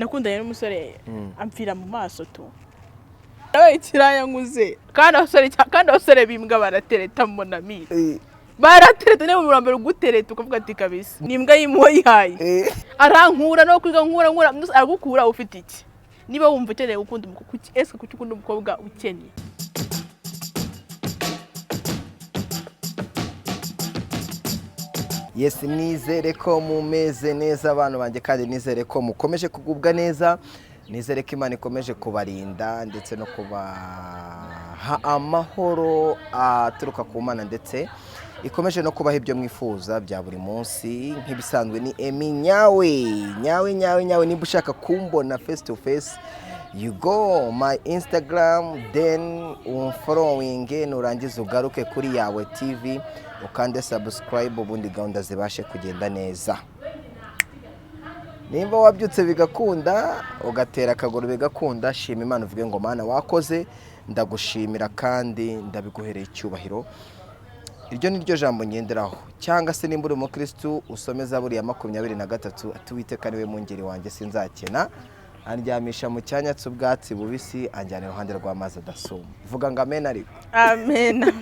nakundanye n'umusore amfira mu maso tu nabaye ikiraya nkuze kandi abasore bimbwa baratereta monami baratereta niba mu rambere ugutereta ukavuga ati kabisa nimbwa yimuwe yihaye arankura no kwiga nkura aragukura ufite iki niba wumva ukeneye gukunda umukobwa ese kuki ukunda umukobwa ukeneye Yes, nizere ko mumeze neza abantu banje kandi nizere ko mukomeje kugubwa neza, nizere ko Imana ikomeje kubarinda ndetse no kubaha amahoro aturuka ku Mana ndetse ikomeje no kubaha ibyo mwifuza bya buri munsi. Nk'ibisanzwe ni Emi nyawe niba ushaka kumbona face to face you go my Instagram then following nurangiza ugaruke kuri yawe TV ukande subscribe ubundi gahunda zibashe kugenda neza. Nimba wabyutse bigakunda ugatera akaguru bigakunda, shima Imana uvuge ngo Mana wakoze, ndagushimira kandi ndabiguhereye icyubahiro. Iryo ni ryo jambo ngenderaho. Cyangwa se nimba uri umukristo usome Zaburi ya 23 ati Uwiteka niwe mungeri wanjye sinzakena, andyamisha mu cyanya cy'ubwatsi bubisi, anjyana iruhande rw'amazi adasuma. Vuga ngo amen ariko. Amen.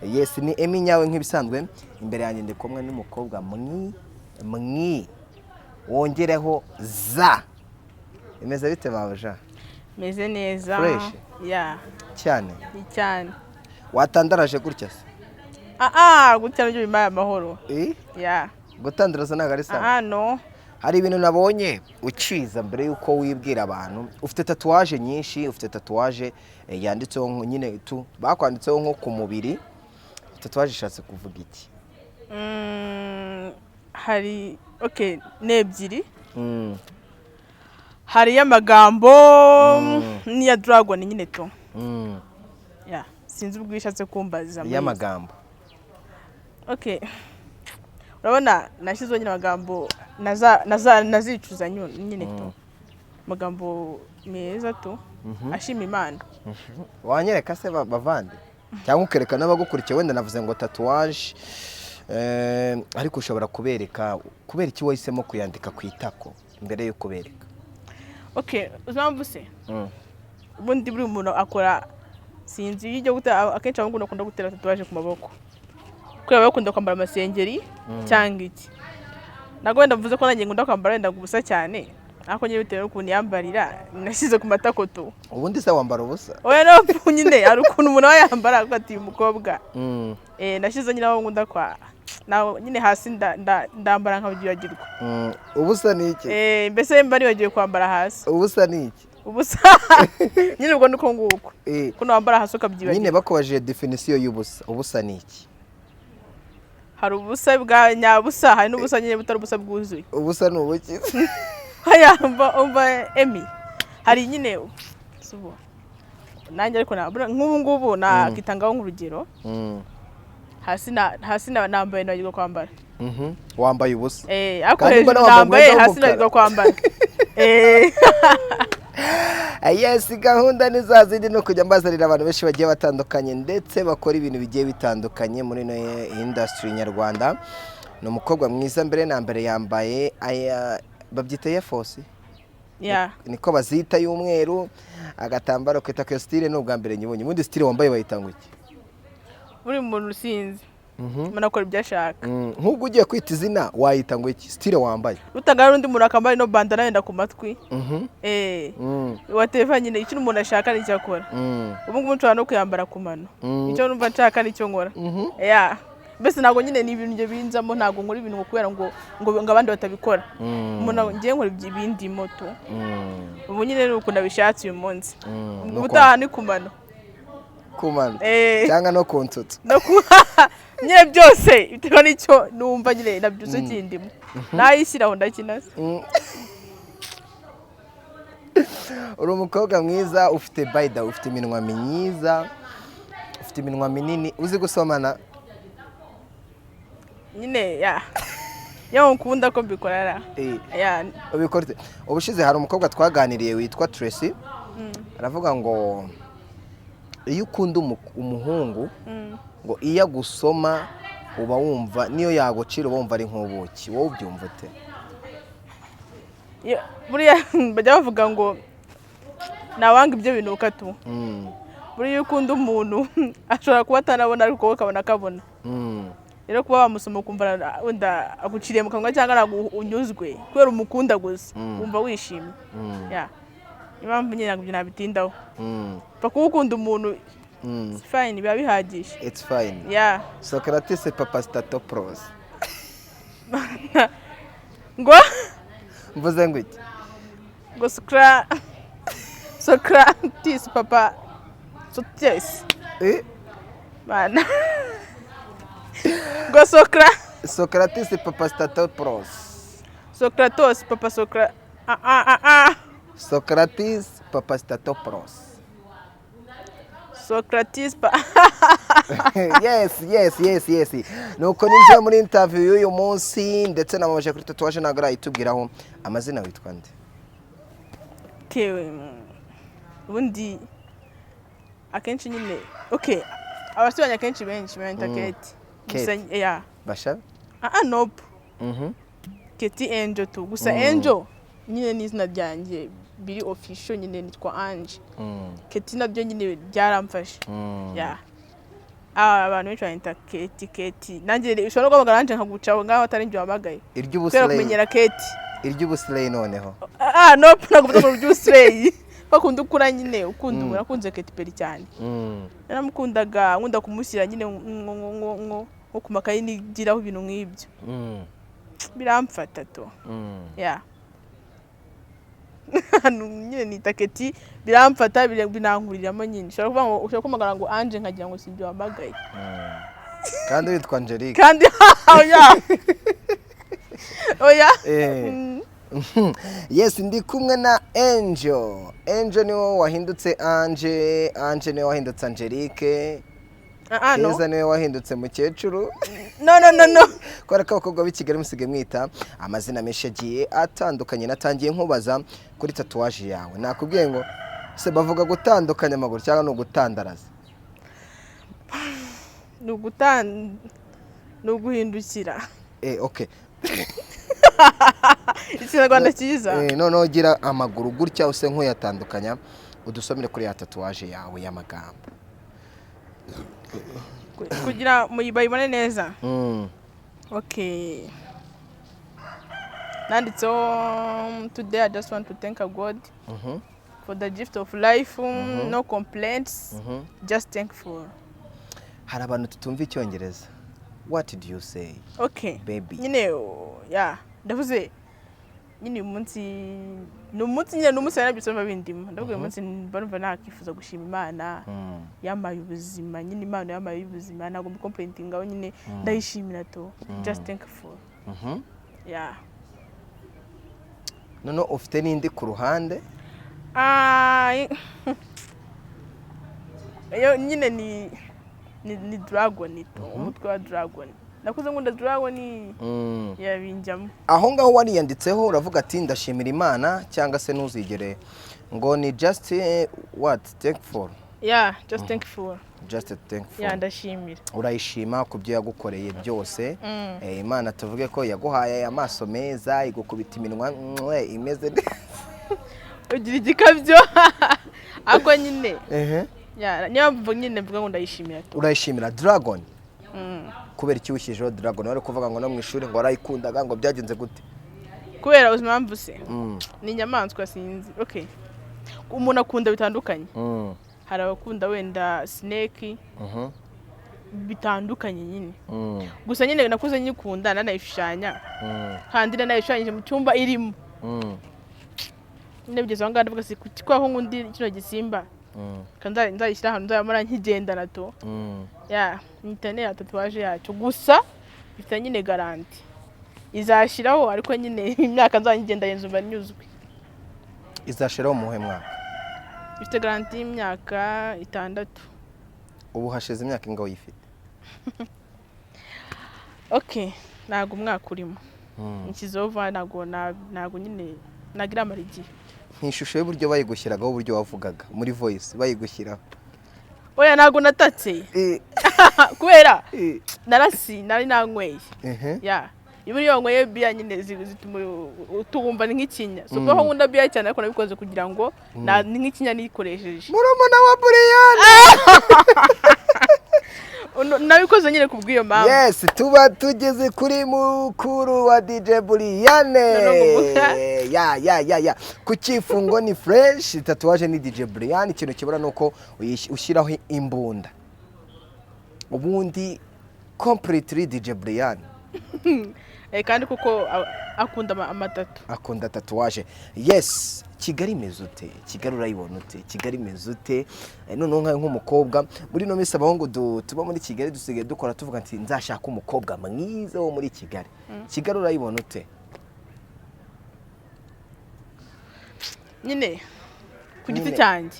Yes, ni Emi nyawe nk'ibisanzwe. Imbere yanjye ndi kumwe n'umukobwa mwi wongereho za. Imeze bite babuja? Meze neza. Fresh? Yeah. Cyane. Cyane. Watandaraje gutya se? Gutya n'ibyo bimaye amahoro. Yeah. Gutandaraza ntago ari sawa. No. Hari ibintu nabonye uciza mbere yuko wibwira abantu. Ufite tatuwaje nyinshi, ufite tatuwaje yanditseho nyine tu bakwanditseho nko ku mubiri. Tatuwaje ishatse kuvuga iki? Hari nebyiri. Hari y'amagambo niya dragon nyine to. Yeah, sinzi ubwo ishatse kumbaza muri y'amagambo. Urabona nashizo nyine amagambo nazicuza nyine to. Magambo meza to ashima Imana. Wanyereka se bavande? Cyangwa ukereka n'abagukurikiye wenda navuze ngo tatuwaje ariko ushobora kubera iki wahisemo kuyandika ku itako mbere yo kubereka? Uzamvu se ubundi buri umuntu akora sinzi yijya gutera akenshi abantu bakunda gutera tatuwaje ku maboko kubera bakunda kwambara amasengeri cyangwa iki. Nago wenda mvuze ko nanjye ngunda kwambara wenda gubusa cyane ako nyine bitewe n'ukuntu yambarira nashyize ku matako tu. Ubundi se wambara ubusa? Oya no nyine ari ukuntu umuntu yambara agati umukobwa. Nashyize nyine aho ngunda kwa naho nyine hasi ndambara nk'abyibagirwa. Ubusa ni iki? Mbese mbari bagiye kwambara hasi. Ubusa ni iki? Ubusa nyine ubwo nuko nguko. Kuno wambara hasi ukabyibagirwa. Nyine bakubajije definition y'ubusa. Ubusa ni iki? Hari ubusa bwa nyabusa, hari n'ubusa nyine butari ubusa bwuzuye. Ubusa ni ubuki? Haya umva Emi. Hari nyine subo. Nanjye ariko nk'ubu ngubu nakitangaho nk'urugero. Hasi nambaye nagiye kwambara. Wambaye ubusa. Ariko nambaye hasi nagiye kwambara. Yes, gahunda ni zazindi no kujya mbazarira abantu benshi bagiye batandukanye ndetse bakora ibintu bigiye bitandukanye muri no industry nyarwanda. No mukobwa mwiza mbere na mbere yambaye babyita yafosi. Yeah. Niko bazita y'umweru agatambaro kwita ko style n'ubwa mbere nyibonye. Mundi style wambaye bayitanga iki? Buri muntu usinzi. Manakora ibyashaka. Nk'ubwo ugiye kwita izina wayita ngo iki style wambaye? Utangara undi muntu akambaye no bandana yenda ku matwi. Wateva nyine icyo umuntu ashaka n'icyo akora. Ubu ngubu nshobora no kuyambara ku mano. Icyo numva nshaka n'icyo nkora. Yeah. Bese nago nyine ni ibintu byo binzamo ntago nkora ibintu kubera ngo abandi batabikora. Umuntu ngiye nkora ibindi moto. Ubu nyine nuko nabishatse uyu munsi. Ubutaha ni ku mano. Kumana cyangwa no kuntutsa no nyine byose bitewe n'icyo numva nyine nabyuze kindimo nayishyiraho ndakinase. Uri umukobwa mwiza ufite bayida, ufite iminwa myiza, ufite iminwa minini, uzi gusomana nyine yaho nkunda ko mbikora ubikorte. Ubushize hari umukobwa twaganiriye witwa Tracy aravuga ngo iyo ukunda umuhungu ngo iyo agusoma uba wumva niyo yagucira uba wumva ari nk'ubuki. Wowe ubyumva ute? buriya bajya bavuga ngo nawanga ibyo binuka tu. Buriya ukunda umuntu ashobora kuba atanabona ariko wowe ukabona akabona. Rero kuba wamusoma ukumva wenda aguciriye mu kanwa cyangwa unyuzwe kubera umukunda gusa wumva wishimye. Impamvu nyine ntabwo nabitindaho. Kuba ukunda umuntu it's fine, biba bihagije. It's fine. Yeah. Socrates papa statopros. Ngo mvuze ngo iki? Ngo Socrates papa Socrates. Bana. Ngo Socrates papa statopros. Socrates papa Socrates papa statopros. Socrates yes. Nuko ninjye muri interview y'uyu munsi ndetse namaje kuri tatuwaje nagara itubwiraho amazina witwa nde? Ubundi akenshi nyine abasibanya akenshi benshi banyita Kate. Gusa Basha? Nope. Kate Angel tu. Gusa Angel nyine ni izina ryanjye biri official, nyine nitwa Ange. Kate nabyo nyine byaramfashe. Abantu benshi banyita Kate. Nanjye ushobora kuvuga Ange nkagucaho ngaho atari njye wabagaye. Iry'ubuslay. Kumenyera Kate. Iry'ubuslay noneho. Nope, ntabwo mvuga iry'ubuslay. Bakunda ukura nyine ukunda umuntu akunze Kate Perry cyane. Naramukundaga nkunda kumushyira nyine nko ku makayi nigiraho ibintu nk'ibyo. Biramfata to. Nyine nita Kate biramfata binankuriramo nyine. Ushobora kumagara ngo Ange nkagira ngo sinjye wamagaye. Kandi witwa Angelique. Kandi oya. Yes, ndi kumwe na Angel. Angel niwe wahindutse Ange niwe wahindutse Angelique. Keza niwe wahindutse mukecuru. No. Kubera ko abakobwa b'i Kigali musige mwita amazina menshi agiye atandukanye. Natangiye nkubaza kuri tatuwaje yawe. Nakubwiye ngo se bavuga gutandukanya amaguru cyangwa no gutandaraza? Nuguhindukira. Okay. Ikinyarwanda cyiza. Noneho gira amaguru gutya use nk'uyatandukanya udusomere kuri ya tatuwaje yawe y'amagambo. Kugira bayibone neza. Okay. Nanditseho today I just want to thank God for the gift of life, no complaints, just thankful. Hari abantu tutumva icyongereza. What did you say? Okay. Baby. Nyine ndavuze nyine umunsi nyine n'umunsi narabyisoma bindimo. Ndavuga umunsi barumva nakifuza gushima Imana yamaye ubuzima, nyine Imana yamaye ubuzima, ntabwo complaining aho nyine ndayishimira to. Just thankful. None ufite n'indi ku ruhande? Yo nyine ni dragon to. Umutwe wa dragon. Nakuze ngunda dragon yabinjamo. Aho ngaho wariyanditseho uravuga ati ndashimira Imana cyangwa se ntuzigere ngo ni just what thankful. Just thankful. Just thankful. Ndashimira. Urayishima ku byo yagukoreye byose. Imana tuvuge ko yaguhaye amaso meza, igukubita iminwa imeze ugira igikabyo. Ako nyine. Niyo mvuga nyine mvuga ngo ndayishimira to. Urayishimira dragon? Kubera iki wishijeho dragon? Wari kuvuga ngo no mu ishuri ngo warayikundaga ngo byagenze gute? Kubera uzima mvuse. Ni inyamaswa sinzi. Okay. Umuntu akunda bitandukanye. Hari abakunda wenda snake. Bitandukanye nyine. Gusa nyine nakuze nyikunda nanayishushanya. Kandi nanayishushanyije mu cyumba irimo. Nebigeze aho ngaho bwose kwaho ngundi kino gisimba. Kandi nzayishyira ahantu nzayamara nkigendana to. Nitane ya tatuwaje yacu. Gusa ifite nyine garanti. Izashiraho ariko nyine imyaka nzanyigenda yenzumva nyuzwe. Izashiraho muhe mwaka? Ifite garanti y'imyaka 6. Ubu hashize imyaka ingaho yifite? Okay, nago umwaka urimo. Nkizova nago nyine nagira amarigi. Nkishusho y'uburyo bayigushyiragaho uburyo wavugaga muri voice bayigushyiraho. Oya nago natatse. Kubera nari nanyweye. Iburi yangoye biya nyine zituma utumva ni nk'ikinya. So ko nkunda biya cyane ariko nabikoze kugira ngo ni nk'ikinya nikoresheje. Murumuna wa Brian. Nabikoze nyine kubwiyo mama. Yes, tuba tugeze kuri mukuru wa DJ Brian. Ya. Ku kifungo ni fresh, tatuwaje ni DJ Brian. Ikintu kibura nuko ushyiraho imbunda. Ubundi completely DJ Brian. Kandi kuko akunda amatatu. Akunda tatuwaje. Yes, Kigali mezute. Kigali urayibona ute? Kigali mezute. None nk'umukobwa muri no misa abahungu tuba muri Kigali dusigaye dukora tuvuga ati nzashaka umukobwa mwiza wo muri Kigali. Kigali urayibona ute? Nyine ku giti cyanjye.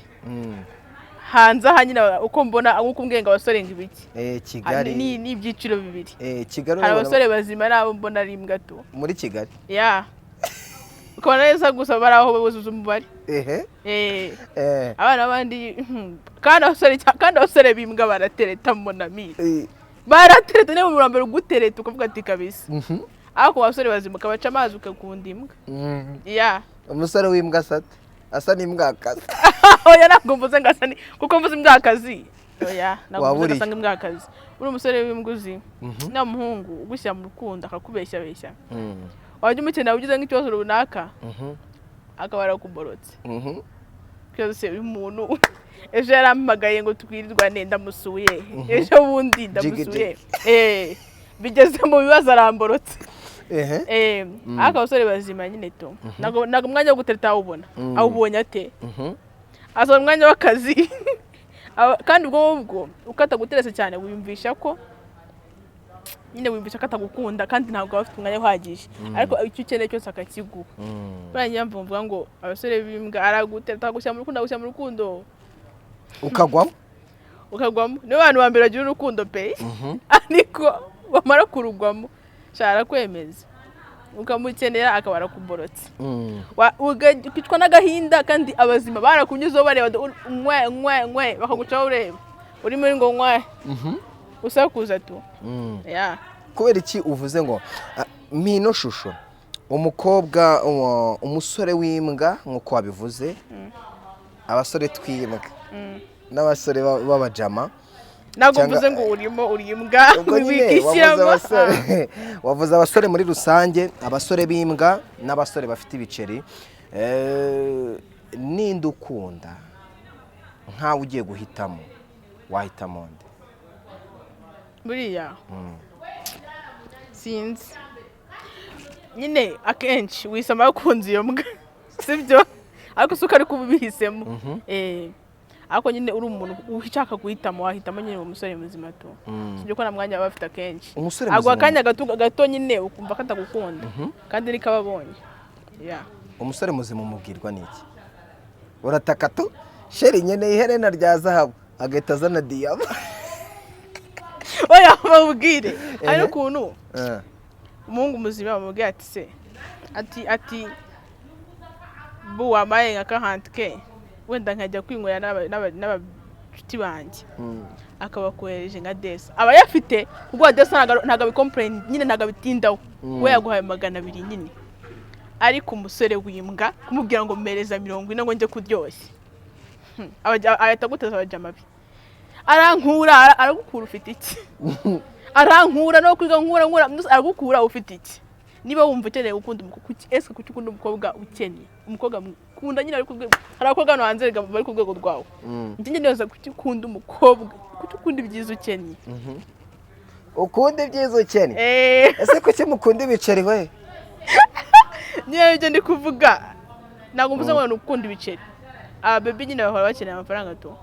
Hanze aha nyine uko mbona nkuko mbwenga abasore ngibiki. Kigali ni ibyiciro bibiri. Kigali hari abasore bazima nabo mbona ari imbwa tu. Muri Kigali. Ukabona neza gusa baraho babuzuza umubare. Abana bandi kandi abasore bimbwa baratereta monamire. Baratereta ne mu murambere gutereta ukavuga ati kabisa. Ako abasore bazima kabaca amazi ukakunda imbwa. Umusore w'imbwa sate asa n'imbwakazi. Oya ntabwo mvuze ngasani kuko mvuze imbwakazi. Oya ntabwo mvuze ngasanga imbwakazi. Uri umusore w'imbguzi na muhungu ugushyira mu rukundo akakubeshya beshya. Wajya umukene ugize nk'ikibazo runaka akabara kuborotse. Cyose uyu muntu ejo yarampagaye ngo twirirwane ndamusuye. Ejo bundi ndamusuye. Bigeze mu bibazo aramborotse. Abasore bazima nyine to nago mwanya wo gutereta ubona awubonye ate azo mwanya w'akazi kandi ubwo ukata guteresa cyane wiyumvisha ko nyine wiyumvisha ko atagukunda kandi ntabwo bafite umwanya uhagije ariko icyo ukeneye cyose akakiguha baranye mvuga ngo abasore bimbwa aragutereta gushyira mu rukundo ukagwamo ni abantu bambere bagira urukundo pe ariko bamara kurugwamo shara kwemeza ukamukenera akabara kuborotse ukicwa n'agahinda kandi abazima barakunyuzeho bareba nkwe bakagucaho ureba uri muri ngo nkwe usakuza tu kubera iki uvuze ngo mino shusho umukobwa umusore w'imbwa nk'uko wabivuze abasore twimbwa n'abasore b'abajama nago mvuze ngo uri imbwa wikishyiramo wavuze abasore muri rusange abasore b'imbwa n'abasore bafite ibiceri ninde ukunda nkawe ugiye guhitamo wahitamo nde buriya sinzi nyine akenshi wisama akunze iyo mbwa sibyo ariko suka ari kubihisemo ako nyine uri umuntu ushaka guhitamo wahitamo nyine umusore muzima to sibyo ko na mwanya bafite akenshi agwa kanya gato nyine ukumva katagukunda kandi rika babonye umusore muzima umubwirwa niki urataka to sheri nyene iherena rya zahabu agahita azana diyama oya babwire ari ukuntu umuhungu muzima bamubwiye ati se ati bu wamaye nka 40k wenda nkajya kwinywera n'abacuti banjye akabakohereje nka desa aba yafite ubwo desa ntago bicomplain nyine ntago bitindaho we yaguhaye 200 nyine ariko umusore w'imbwa kumubwira ngo mereza 40 ngo nje kuryoshye ayata guteza abajamabi arankura aragukura ufite iki arankura no kwiga nkura aragukura ufite iki niba wumva ukeneye gukunda umukobwa ese kuki ukunda umukobwa ukeneye umukobwa kunda nyine ariko arakobwa no hanze bari ku rwego rwawe njye neza kuki ukunda umukobwa kuki ukunda ibyiza ukeneye ukunda ibyiza ukeneye ese kuki mukunda ibiceri we niyo ibyo ndi kuvuga ntabwo mvuze ngo ukunda ibiceri baby nyine bahora bakeneye amafaranga to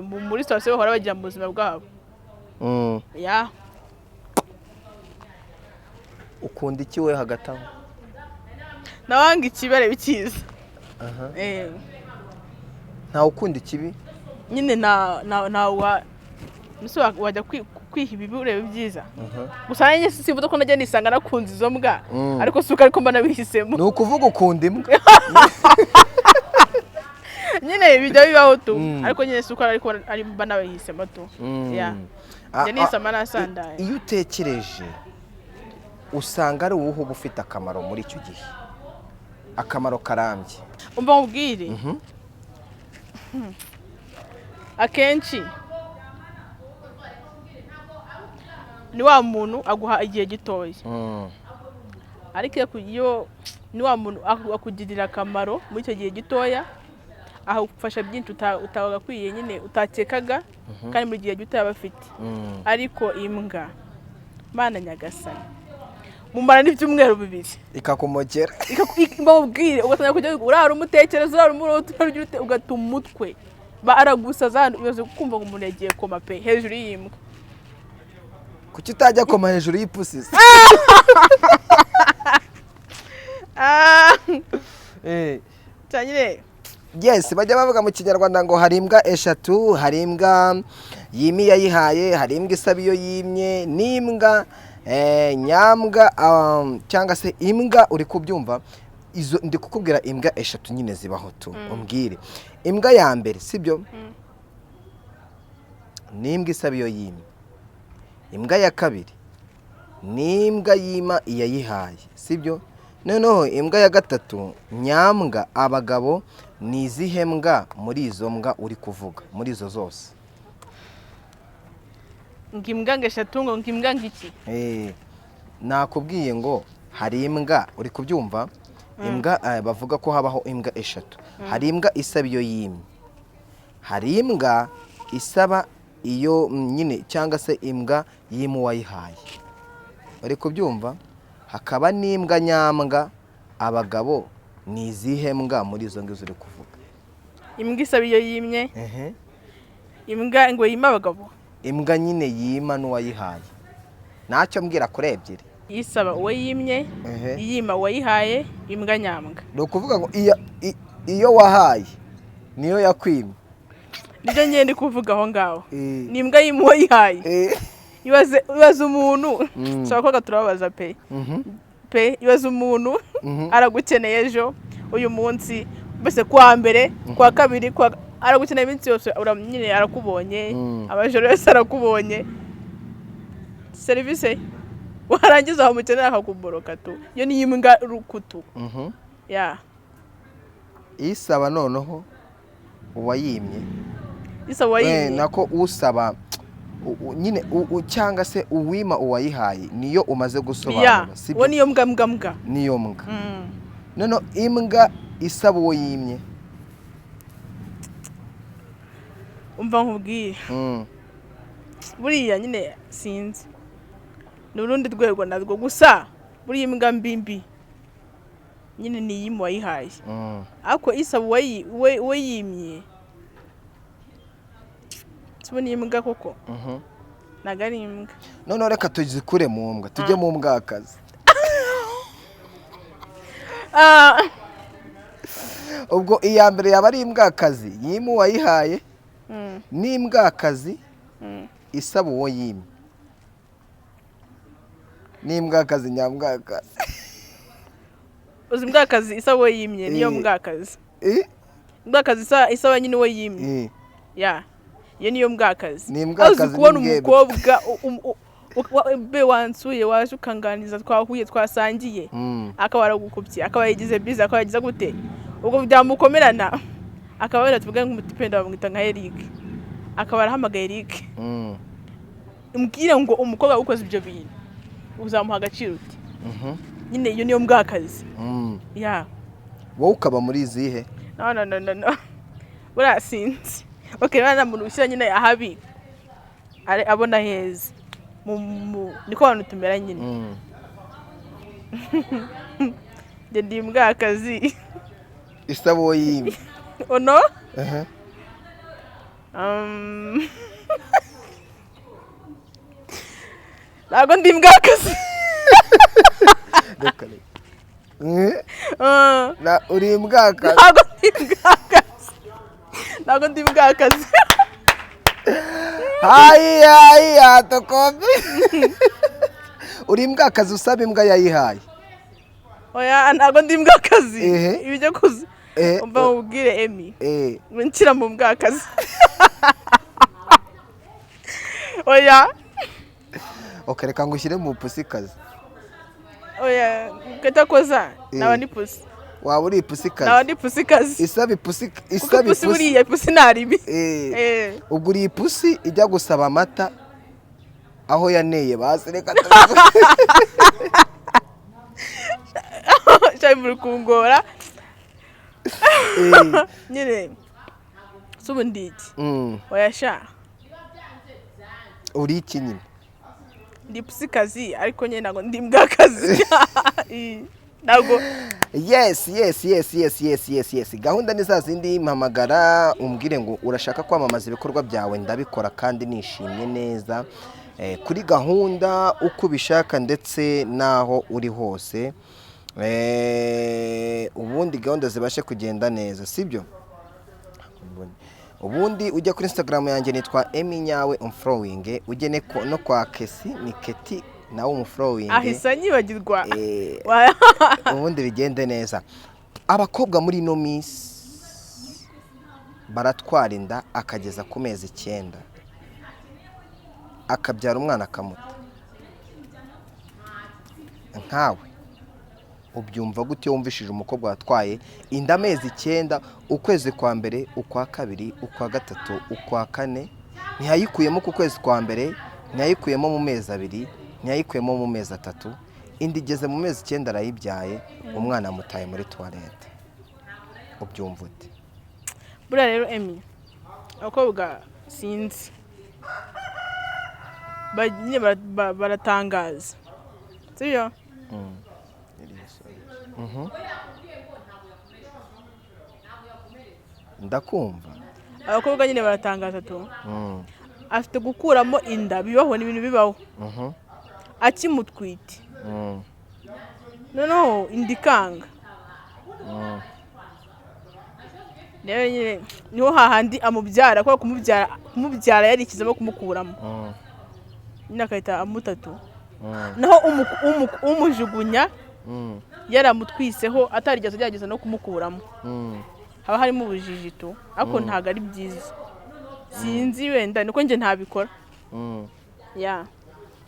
muri sitasiyo bahora bagira mu buzima bwabo ukunda iki we hagati aho nawanga ikibere bikiza nta ukunda ikibi nyine nuse wajya kwiha ibibure byiza gusa nanjye simvuze ko najya nisanga nakunze izo mbwa ariko suka ariko mba nabihisemo ni ukuvuga ukunda imbwa nyine bijya bibaho tu ariko nyine suka ariko ari mba nabihisemo tu njye nisama nasandaye iyo utekereje usanga ari uwuhe uba ufite akamaro muri icyo gihe, akamaro karambye? umva nkubwire, akenshi ni wa muntu aguha igihe gitoya, ariko iyo ni wa muntu akugirira akamaro muri icyo gihe gitoya, ahagufasha byinshi utagakwiye nyine utakekaga, kandi mu gihe gitoya bafite. Ariko imbwa Mana nyagasani mumara n'ibyumweru 2 ikakumogera, ikakubwira ugasanga kujya urara umutekereza, urara umurota, ugata umutwe baragusaza, uyoze kumva ngo umuntu yagiye koma pe hejuru y'imbwa. kuki utajya koma hejuru y'ipusi? cyanyine yes, bajya bavuga mu Kinyarwanda ngo hari imbwa 3, hari imbwa yimi yayihaye, hari imbwa isaba iyo yimye, n'imbwa nyambwa, cyangwa se imbwa. Uri kubyumva? Izo ndi kukubwira imbwa 3 nyine zibaho tu. Umbwire imbwa ya mbere, sibyo? Ni imbwa isaba iyo yimye. Imbwa ya kabiri ni imbwa yima iyayihaye, sibyo? Noneho imbwa ya gatatu nyambwa. Abagabo ni izihe mbwa muri izo mbwa uri kuvuga, muri izo zose? Ngimbwa 3 ngo ngimbwa ngiki? Nakubwiye ngo hari imbwa, uri kubyumva? Imbwa bavuga ko habaho imbwa 3. Hari imbwa isaba iyo yimye, hari imbwa isaba iyo nyine, cyangwa se imbwa yimu wayihaye. Uri kubyumva? Hakaba n'imbwa nyambwa. Abagabo ni izihe mbwa muri izo ngizo uri kuvuga? Imbwa isaba iyo yimye, imbwa ngo yima abagabo, imbwa nyine yima n'uwayihaye. Ntacyo mbwira kuri ebyiri: isaba uwo yimye, yima uwayihaye, imbwa nyambwa. Ni ukuvuga ngo iyo wahaye niyo yakwimye. Nibyo ngende kuvuga aho ngaho. Ni imbwa yima uwayihaye. Ibaze umuntu, cyakora turababaza pe. Ibaze umuntu aragukeneye ejo, uyu munsi, bese kwa mbere, kwa kabiri, aragukeneye iminsi yose, nyine arakubonye, abajoro yose arakubonye. Service warangiza aho mukenera akakuboroka tu. Iyo ni imbwa rukutu. Isaba noneho uwayimye. Isaba uwayimye. Nako usaba nyine cyangwa se uwima uwayihaye niyo umaze gusobanura, sibyo? Niyo mbwa. Niyo mbwa. Noneho imbwa isaba uwo yimye. Umva nkubwiye. Buriya nyine sinzi. Nurundi rwego narwo, gusa buriya imbwa mbimbi nyine ni yimu wayihaye. Ako isaba uwo yimye. Sibona imbwa koko. Nagari imbwa. None reka tuzikure mu mbwa, tujye mu mbwakazi. Ubwo iya mbere yaba ari imbwakazi yimu wayihaye, n'imbwakazi isaba uwo yimye, n'imbwakazi nyambwakazi. Uzi imbwakazi isaba uwo yimye niyo mbwakazi. Imbwakazi isaba nyine uwo yimye. Iyo niyo mbwakazi. Uzi kubona umukobwa be wansuye, waje ukanganiza, twahuye, twasangiye, akaba aragukubye, akaba yagize biza, akaba yagize gute, ubwo byamukomerana, akaba yaratubwiye ngo umutipenda bamwita nka Eric, akaba arahamagaye Eric. Umbwira ngo umukobwa ukoze ibyo bintu uzamuha agaciro uti? Nyine iyo niyo mbwakazi. Wowe ukaba muri izihe? No. Burasinzi. Okay, bana muntu ushyira nyine ahabi abona heza. Niko abantu tumera nyine. Ndi imbwakazi isaba uwo yimye. Ono? Ntabwo ndi imbwakazi. Uri imbwakazi? Ntabwo ndi imbwakazi. Hayi tokobi. Uri imbwakazi usaba imbwa yayihaye? Oya, ntabwo ndi imbwakazi. Ibijya kuza. Umva ubwire Emi. Nshyira mu mbwakazi. Oya. Reka ngushyire mu pusikazi. oya katakoza naba ni pusi waba uri ipusikazi naba ni pusikazi isaba ipusi kuko pusi buriya pusi naribi ubwo uri ipusi ijya gusaba amata aho yaneye basi reka cyari kungora nyine subundi iki oyasha uri iki nyine ndi pusikazi ariko nyine nago ndi mbwakazi nago yes gahunda ni za zindi mpamagara umbwire ngo urashaka kwamamaza ibikorwa byawe ndabikora kandi nishimye neza kuri gahunda uko ubishaka ndetse naho uri hose ubundi gahunda zibashe kugenda neza sibyo ubundi ujya kuri Instagram yanjye nitwa eminyawe umflowing ujye no kwa Kesi ni Keti nawe umflowing ahisa nyibagirwa ubundi bigende neza abakobwa muri no miss baratwara inda akageza ku mezi 9 akabyara umwana akamuta nkawe ubyumva gute wumvishije umukobwa watwaye inda amezi 9 ukwezi kwa mbere ukwa kabiri ukwa gatatu ukwa kane ntiyayikuyemo ku kwezi kwa mbere ntiyayikuyemo mu mezi 2 ntiyayikuyemo mu mezi 3 indi igeze mu mezi 9 arayibyaye umwana amutaye muri toilette ubyumva ute buriya rero Emi abakobwa sinzi baratangaza sibyo ndakumva abakobwa nyine baratangaza tu afite gukuramo inda bibaho n'ibintu bibaho akimutwite noneho indikanga rero nyine niho hahandi amubyara kuko kumubyara yarikizemo kumukuramo nyine akahita amutatu naho umujugunya yaramutwiseho atarigeze agerageza no kumukuramo haba harimo ubujiji tu ariko ntago ari byiza sinzi wenda niko nje ntabikora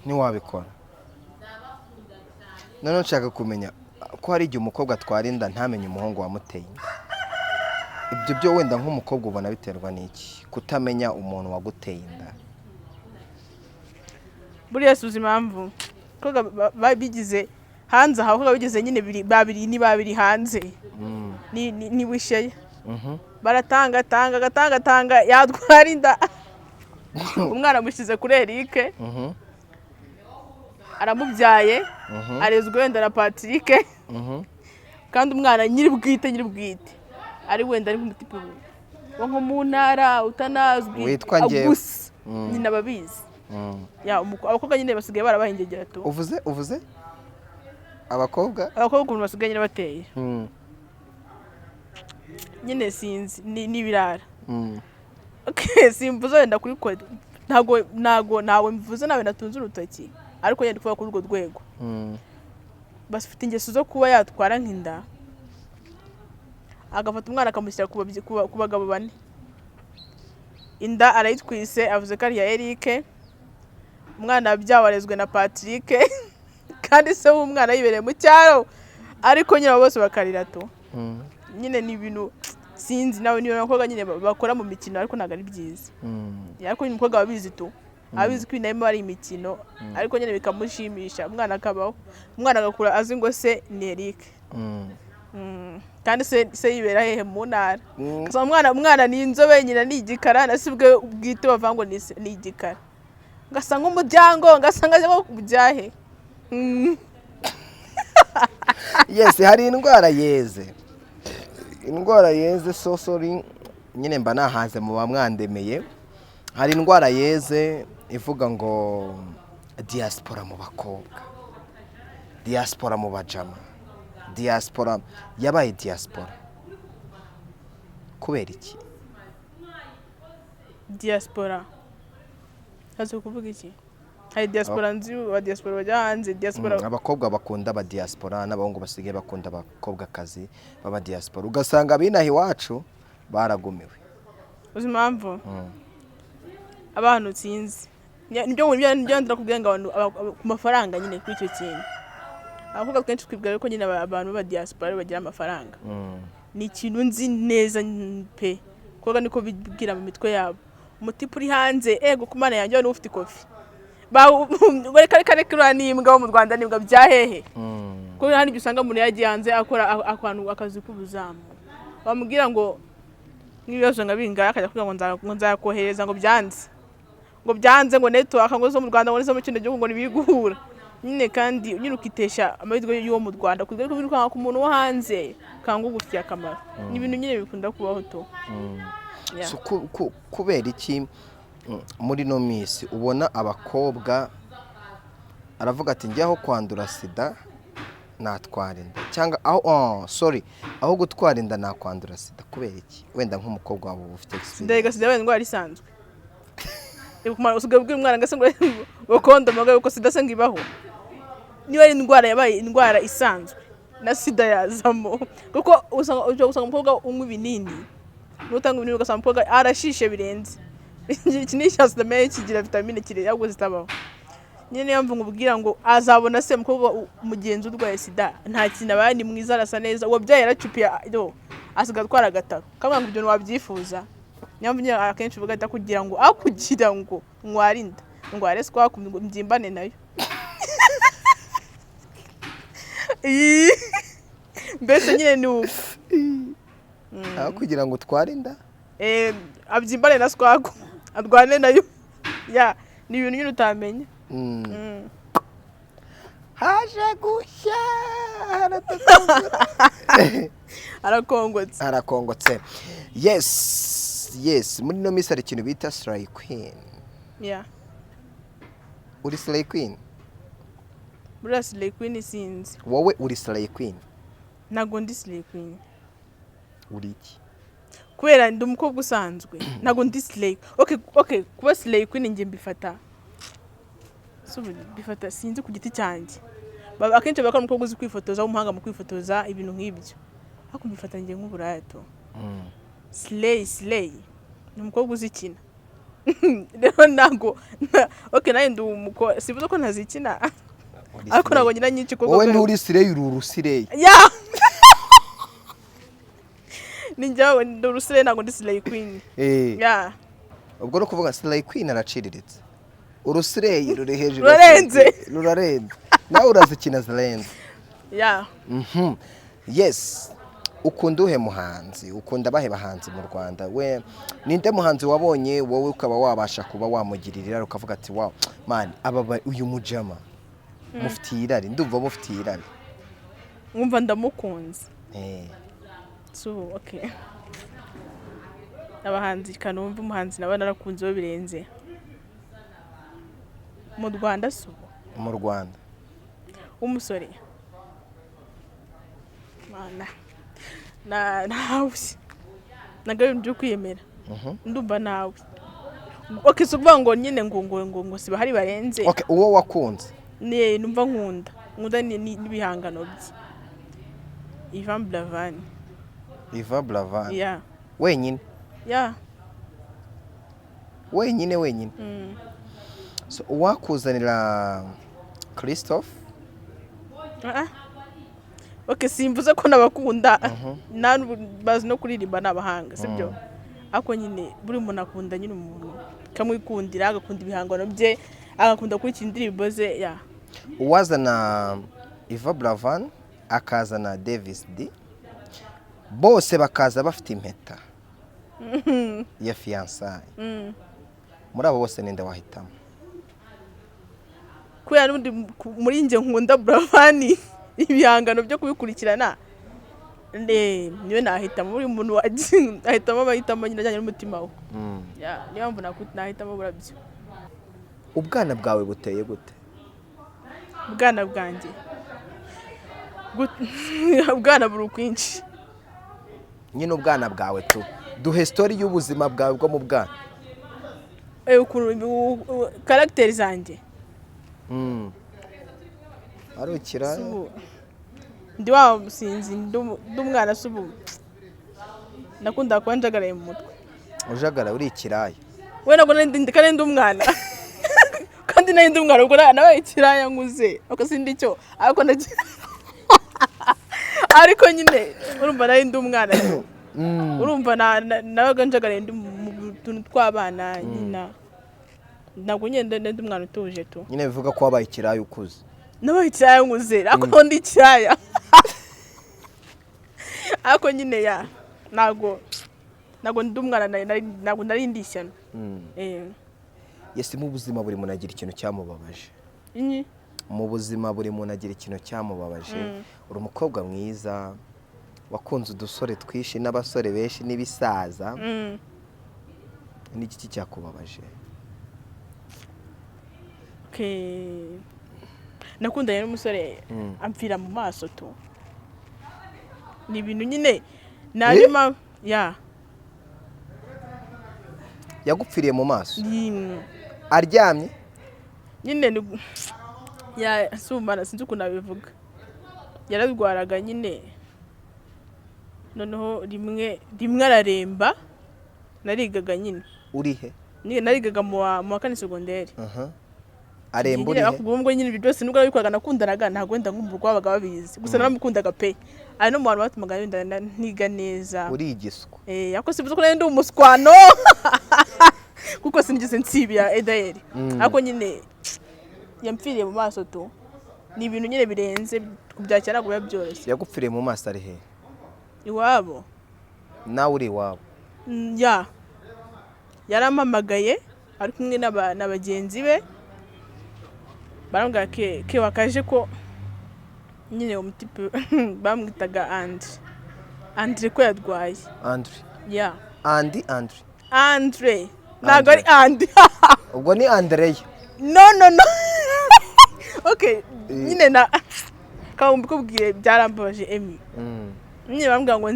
ntiwabikora none nshaka kumenya ko hari igihe umukobwa atwara inda ntamenye umuhungu wamuteye ibyo byo wenda nk'umukobwa ubona biterwa n'iki kutamenya umuntu waguteye inda buriya suzi impamvu ko babigize hanze aho ko bigize nyine babiri hanze ni wisheye baratanga yatwara inda umwana amushyize kuri Eric aramubyaye arezwe wenda na Patrick kandi umwana nyiri bwite ari wenda ari nk'umutipe wo nko mu ntara utanazwi witwa ngewe gusa nyine ababizi abakobwa nyine basigaye barabahingegera tu uvuze abakobwa ukuntu basigaye nyine bateye nyine sinzi n'ibirara simvuze wenda kuri kode ntago mvuze nawe natunze urutoki ariko yenda kuvuga kuri urwo rwego bafite ingeso zo kuba yatwara nk'inda agafata umwana akamushyira ku bagabo 4 inda arayitwise avuze ko ari ya Eric umwana yabyawarezwe na Patrick kandi se w'umwana yibereye mu cyaro ariko nyine bose bakarira to nyine ni ibintu sinzi nawe niyo nakobwa nyine bakora mu mikino ariko ntago ari byiza ariko nyine umukobwa wabizi to abizi ko inama ari imikino ariko nyine bikamushimisha umwana akabaho umwana agakura azi ngo se ni Eric kandi se yibera hehe mu ntara umwana ni inzobe nyina ni igikara nasibwe ubwite bavango ni igikara ngasa nk'umuryango ngasanga ngo kubyahe yes hari indwara yeze so sorry nyine mba nahaze mu bamwandemeye hari indwara yeze ivuga ngo diaspora mu bakobwa diaspora mu bajama diaspora yabaye diaspora kubera iki diaspora hazo kuvuga iki hari diaspora nzi wa diaspora bajya hanze diaspora abakobwa bakunda ba diaspora n'abahungu basigaye bakunda abakobwa kazi baba diaspora ugasanga binahi wacu baragumiwe uzi impamvu abantu sinzi nibyo ndakubwiye ngo abantu ku mafaranga nyine kuri icyo kintu abakobwa kenshi twibwira ko nyine abantu ba diaspora bagira amafaranga ni ikintu nzi neza pe koga niko bibwira mu mitwe yabo umutipe uri hanze ego kumana yanjye wari ufite ikofi kare kuri n'imbwa mu Rwanda n'imbwa byahehe ko handi usanga umuntu yagiye hanze akora akazi k'ubuzamu bamubwira ngo n'ibibazo ngabinga akajya kuvuga ngo nzakohereza ngo byanze ngo network ngo zo mu Rwanda ngo nizo mu kindi gihugu ngo nibiguhura nyine kandi nyine ukitesha amahirwe y'uwo mu Rwanda kugira ko biruka ku muntu wo hanze kanga ugufitiye akamaro ni ibintu nyine bikunda kubaho to so kubera iki muri no misi ubona abakobwa aravuga ati njyaho kwandura sida natwara inda cyangwa aho gutwara inda nakwandura sida kubera iki wenda nk'umukobwa wabo ufite experience sida wenda indwara isanzwe kumara usugabwira umwana ngase ngo kondo mugabe ko sida se ngibaho niba ari indwara yabaye indwara isanzwe na sida yazamo kuko usanga umukobwa unywa ibinini n'utanga ibinini ugasanga umukobwa arashishe birenze iki ni sida meya kigira vitamine kire ahubwo zitabaho nyine niyo mvu ngubwira ngo azabona se umukobwa mugenzi urwaye sida nta kintu abaye ni mwiza arasa neza uwo byaye yaracupiye asiga atwara agataro kamwe ngo ibyo wabyifuza niyo mvu akenshi uvuga ati kugira ngo nkwarinda ngware swa kumby'imbane nayo mbese nyine ni uko aho kugira ngo twarinda abyimbane na swago adwane nayo ni ibintu nyine utamenya haje gushya arakongotse yes muri no misi hari ikintu bita slay queen uri slay queen bura slay queen sinzi wowe uri slay queen nago ndi slay queen uri iki kubera ndi umukobwa usanzwe nago ndi slay okay kuba slay queen nge mbifata sinzi ku giti cyanjye akenshi bakora umukobwa uzi kwifotoza w'umuhanga mu kwifotoza ibintu nk'ibyo ariko mbifata nge nk'uburato slay ni umukobwa uzikina rero nago nayo ndi umukobwa sivuze ko ntazikina ariko nago ngira nyinshi kuko wowe nturi slay uru slay ninjya ndi urusire nago ndi slay queen ubwo no kuvuga slay queen araciriritse urusire ruri hejuru rurarenze nawe urazikina zirenze yes ukunda uhe muhanzi ukunda bahe bahanzi mu Rwanda we ninde muhanzi wabonye wowe ukaba wabasha kuba wamugirira ukavuga ati wow man aba uyu mujama mufitiye irari ndumva mufitiye irari mwumva ndamukunze so okay abahanzi kanumva umuhanzi naba narakunze bo birenze mu Rwanda mu Rwanda umusore mana nawe nagaye byo kwiyemera ndumva nawe okay so kuvuga ngo nyine ngo siba hari barenze okay uwo wakunze numva nkunda n'ibihangano bye IMBWA wenyine wenyine so wakuzanira Christophe okay simvuze ko nabakunda bazi no kuririmba n'abahanga sibyo ako nyine buri muntu akunda nyine umuntu kamwikundira agakunda ibihangano bye agakunda kurikira indirimbo ze uwazana IMBWA akazana Davis D bose bakaza bafite impeta ya fiançailles muri abo bose ninde wahitamo kubera n'undi muri nge nkunda Bravani ibihangano byo kubikurikirana niwe nahitamo buri muntu ahitamo abahitamo nyine ajyanye n'umutima we niyo mpamvu nahitamo burabyo ubwana bwawe buteye gute ubwana bwanjye ubwana buri ukwinshi nyine ubwana bwawe tu duhe story y'ubuzima bwawe bwo mu bwana karagiteri zanjye arukira ndi wa sinzi ndumwana subu nakunda kuba njagaraye mu mutwe ujagara uri ikiraya we nako ndi umwana kandi nari ndi umwana ubwo nabaye ikiraya nkuze ako sindi cyo ariko ariko nyine urumva nari ndi umwana urumva nabaga njagaraye ndi mu tuntu tw'abana nyina ntabwo nyine ndi umwana utuje tu nyine bivuga ko wabaye ikiraya ukuze nabaye ikiraya nkuze ariko ndi ikiraya ariko nyine ya ntabwo ndi umwana ntabwo nari ndi ishyano yesi mu buzima buri muntu agira ikintu cyamubabaje mu buzima buri muntu agira ikintu cyamubabaje uri umukobwa mwiza wakunze udusore twishi n'abasore benshi n'ibisaza n'igiki cyakubabaje nakundanye n'umusore amfira mu maso tu ni ibintu nyine narima ya yagupfiriye mu maso aryamye nyine ya sumana sinzi ukuntu abivuga yararwaraga nyine noneho rimwe araremba narigaga nyine urihe narigaga mu wa kane segonderi aremba urihe akubwo nyine ibyo byose nubwo nabikoraga nakundanaga ntabwo wenda nk'umurwa wabaga babizi gusa naramukundaga pe ari no mu bantu batumaga wenda ntiga neza uri igiswa ako sivuze ko nari ndi umuswano kuko sinigeze nsibira edayeri ariko nyine yampfiriye mu maso tu ni ibintu nyine birenze kubyakira ntabwo biba byoroshye yagupfiriye mu maso ari he iwabo nawe uri iwabo yarampamagaye ari kumwe na bagenzi be barambwira ke wakaje ko nyine umutipe bamwitaga Andre ko yadwaye Andre ntabwo ari Andi ubwo ni Andreya no okay nyine na kawumbi kubwiye byarambabaje Emi nyine bambwira ngo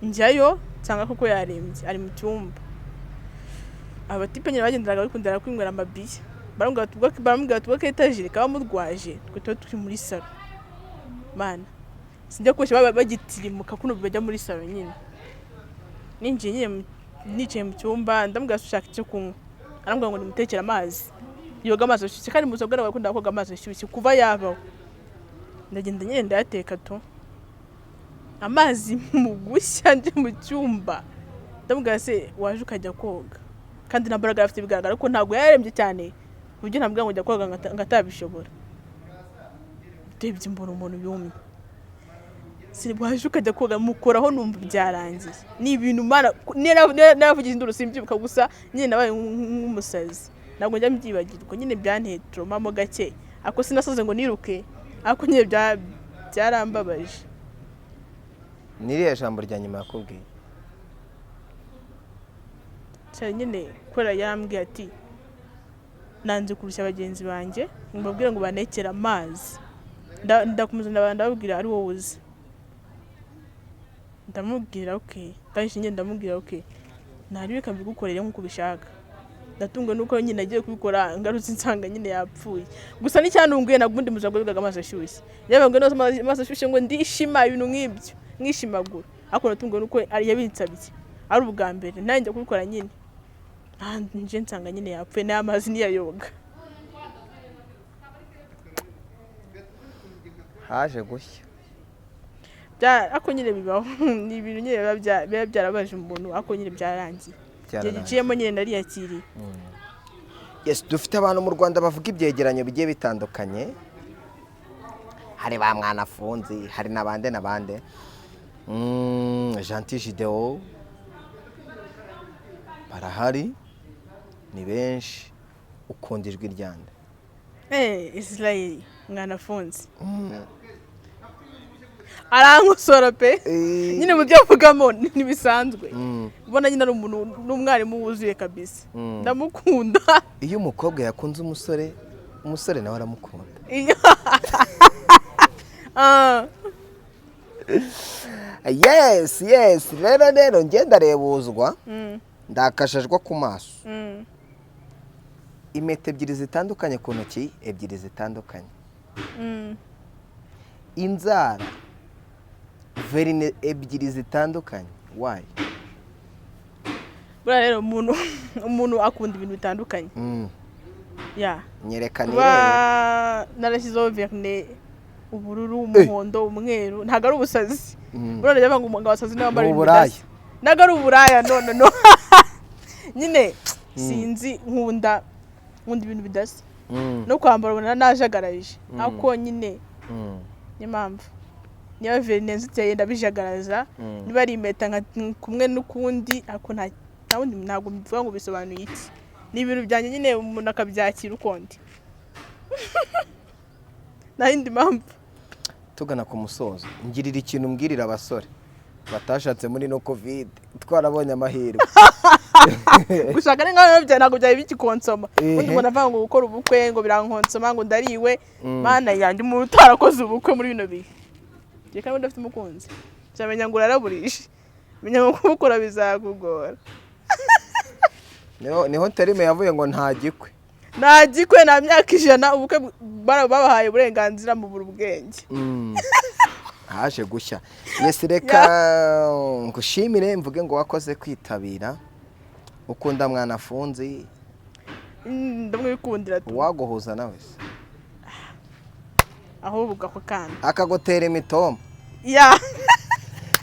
njyayo nsanga koko yarembye ari mu cyumba abatipe nyine bagenderaga bikundira kwinywera amabiye barambwira tubwo etajiri kaba murwaje twe tuba turi muri salo mana sinjya kubeshya bagitirimuka kuno bajya muri salo nyine ninjiye nyine nicaye mu cyumba ndambwira ushaka icyo kunywa arambwira ngo nimutekere amazi yoga amazi ashyushye kandi muzo bwara bakunda koga amazi ashyushye kuva yabaho ndagenda nyine ndayateka tu amazi mu gushya nje mu cyumba ndambwira se waje ukajya koga kandi nambaraga afite bigaragara ko ntabwo yarembye cyane buryo ntabwo ngo njya koga ngatabishobora tebye mbona umuntu yumye waje ukajya koga mukoraho numva byarangiye ni ibintu mana naravugize induru simbyuka gusa nyine nabaye nk'umusazi ntabwo njya mbyibagirwa nyine byanteye trauma mo gake ako sinasoze ngo niruke ako nyine byarambabaje niriye jambo rya nyuma yakubwiye cyane nyine kora yarambwiye ati nanze kurushya bagenzi banjye mbabwire ngo banekere amazi ndakomeza ndababwira ari wowe uzi ndamubwira kandi nyine ndamubwira ntari bika mbigukorere nk'uko ubishaka ndatungwe nuko nyine nagiye kubikora ngarutse nsanga nyine yapfuye gusa n'icyantunguye nabwo undi muzago bigaga amazi ashyushye yabaga no amazi ashyushye ngo ndishima ibintu nk'ibyo mwishimagura ariko natungwe nuko yabinsabye ari ubwa mbere nanjye kubikora nyine nje nsanga nyine yapfuye n'amazi niyayoga haje gushya ako nyine bibaho ni ibintu nyine biba byarabaje umuntu ako nyine byarangiye giciyemo nyine nariyakiriye yes dufite abantu mu Rwanda bavuga ibyegeranyo bigiye bitandukanye hari ba mwana funzi hari nabande Gentil Gideon barahari ni benshi ukunda ijwi ryande Israel mwana funzi arankosora pe nyine mu byo avugamo ntibisanzwe ubona nyine ari umuntu n'umwarimu wuzuye kabisa ndamukunda iyo umukobwa yakunze umusore nawe aramukunda yes rero ngenda rebuzwa ndakashajwa ku maso impeta ebyiri zitandukanye ku ntoki ebyiri zitandukanye inzara verine ebyiri zitandukanye why bura rero umuntu akunda ibintu bitandukanye nyerekana narashyizeho verine ubururu umuhondo umweru ntago ari ubusazi urone jya ngo umugabo wasazi niwe wambara ibidasa nago ari uburaya no nyine sinzi nkunda ibintu bidasa no kwambara ubona najagaraje ako nyine n'impamvu niba Verinenzi iteye ndabijagaraza niba ari impeta nka kumwe n'ukundi ako nta wundi ntabwo mbivuga ngo bisobanuye iki ni ibintu byanjye nyine umuntu akabyakira ukundi nta yindi mpamvu. Tugana ku musozo ngirira ikintu mbwirira abasore batashatse muri no covid twarabonye amahirwe gushaka n'ingaho bya ntabwo byari bikikonsoma undi umuntu avuga ngo gukora ubukwe ngo birankonsoma ngo ndariwe mana yanjye umuntu utarakoze ubukwe muri bino bihe reka kandi ndafite umukunzi cyamenya ngo uraraburishe menya ngo kubukora bizakugora niho terime yavuye ngo nta gikwe nta myaka 100 ubukwe babahaye uburenganzira mu burubwenge haje gushya yesi reka ngushimire mvuge ngo wakoze kwitabira ukunda mwana afunzi ndamwikundira tu waguhuza nawe se ahubwo ako kandi akagotera imitoma ya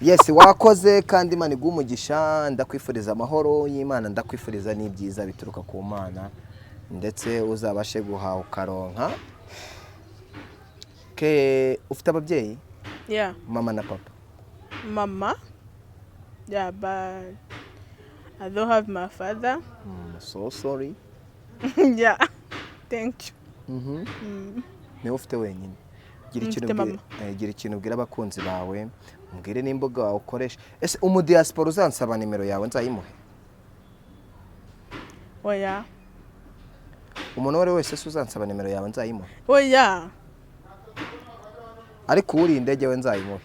yes wakoze kandi Imana igumugisha ndakwifuriza amahoro y'Imana ndakwifuriza n'ibyiza bituruka ku Mana ndetse uzabashe guhaha ukaronka ke ufite ababyeyi yeah mama na papa mama yeah but I don't have my father so sorry yeah thank you ni ufite wenyine gira ikintu ubwira abakunzi bawe mbwire n'imbuga wawe ukoresha ese umudiaspora uzansaba nimero yawe nzayimuhe oya umuntu wari wese uzansaba nimero yawe nzayimuhe oya ariko uri indege we nzayimuhe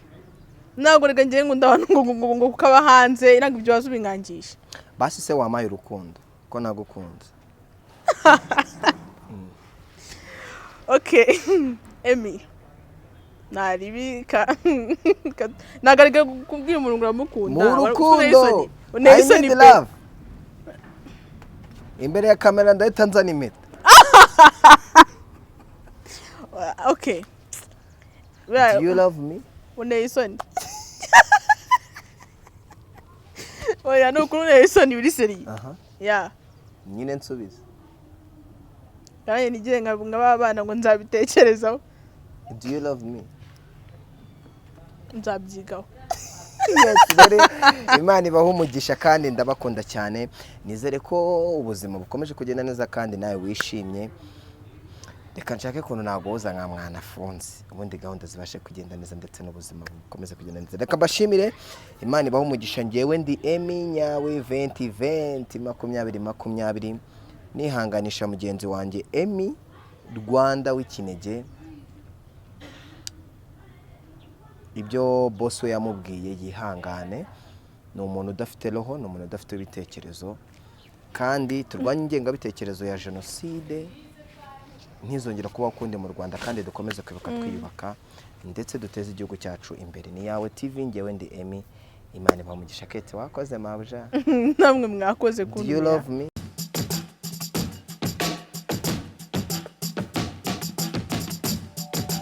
ntabwo rega ngiye ngo ndabantu ngo kukaba hanze ntabwo ibyo wazubingangisha basi se wamaye urukundo ko nagukunze okay Emi naribika nagarega kubwira umuntu ngo uramukunda mu rukundo unayisoni love imbere ya kamera ndahita nzana impeta okay do you love me unayisoni oya no kuri unayisoni uri seri ya nyine nsubiza kandi nigire nk'abana ngo nzabitekerezaho do you love me nzabyigaho Imana ibaho umugisha kandi ndabakunda cyane nizere ko ubuzima bukomeje kugenda neza kandi nawe wishimye reka nshake kuntu nagoza nka mwana afunze ubundi gahunda zibashe kugenda neza ndetse n'ubuzima bukomeze kugenda neza reka bashimire Imana ibaho umugisha ngewe ndi Emi nyawe 2020 nihanganisha mugenzi wanjye Emi Rwanda w'ikinege ibyo boss we yamubwiye yihangane ni umuntu udafite roho ni umuntu udafite ibitekerezo kandi turwanye ingengabitekerezo ya jenoside ntizongera kuba ukundi mu Rwanda kandi dukomeze kwibuka twiyubaka ndetse duteze igihugu cyacu imbere ni yawe TV ngewe ndi Emi Imana ibamugisha kete wakoze mabuja namwe mwakoze do you love me